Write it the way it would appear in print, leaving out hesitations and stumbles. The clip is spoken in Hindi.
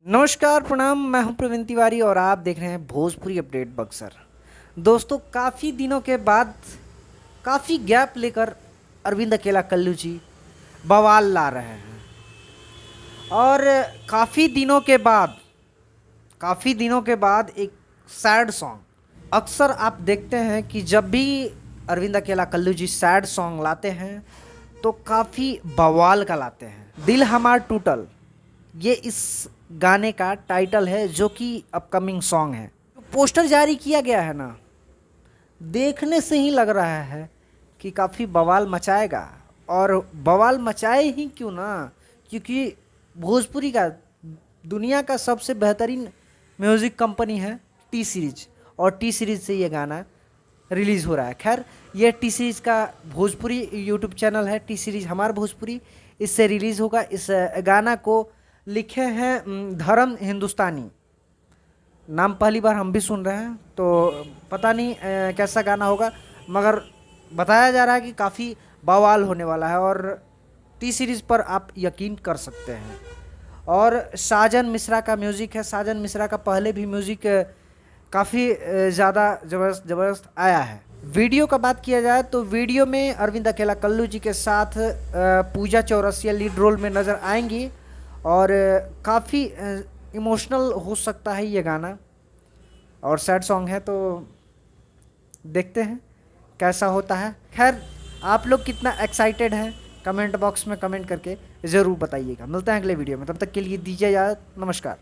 नमस्कार प्रणाम, मैं हूं प्रवीण तिवारी और आप देख रहे हैं भोजपुरी अपडेट बक्सर। दोस्तों, काफ़ी दिनों के बाद काफ़ी गैप लेकर अरविंद अकेला कल्लू जी बवाल ला रहे हैं। और काफ़ी दिनों के बाद एक सैड सॉन्ग। अक्सर आप देखते हैं कि जब भी अरविंद अकेला कल्लू जी सैड सॉन्ग लाते हैं तो काफ़ी बवाल का लाते हैं। दिल हमार टूटल, ये इस गाने का टाइटल है जो कि अपकमिंग सॉन्ग है। पोस्टर जारी किया गया है ना, देखने से ही लग रहा है कि काफ़ी बवाल मचाएगा। और बवाल मचाए ही क्यों ना, क्योंकि भोजपुरी का दुनिया का सबसे बेहतरीन म्यूज़िक कंपनी है टी सीरीज, और टी सीरीज से ये गाना रिलीज़ हो रहा है। खैर, ये टी सीरीज का भोजपुरी यूट्यूब चैनल है, टी सीरीज हमार भोजपुरी, इससे रिलीज़ होगा। इस गाना को लिखे हैं धर्म हिंदुस्तानी। नाम पहली बार हम भी सुन रहे हैं, तो पता नहीं कैसा गाना होगा, मगर बताया जा रहा है कि काफ़ी बवाल होने वाला है और टी सीरीज़ पर आप यकीन कर सकते हैं। और साजन मिश्रा का म्यूज़िक है। साजन मिश्रा का पहले भी म्यूज़िक काफ़ी ज़्यादा ज़बरदस्त आया है। वीडियो का बात किया जाए तो वीडियो में अरविंद अकेला कल्लू जी के साथ पूजा चौरसिया लीड रोल में नज़र आएंगी और काफ़ी इमोशनल हो सकता है ये गाना, और सैड सॉन्ग है, तो देखते हैं कैसा होता है। खैर, आप लोग कितना एक्साइटेड हैं कमेंट बॉक्स में कमेंट करके ज़रूर बताइएगा। मिलते हैं अगले वीडियो में, तब तक के लिए दीजिए इजाज़त। नमस्कार।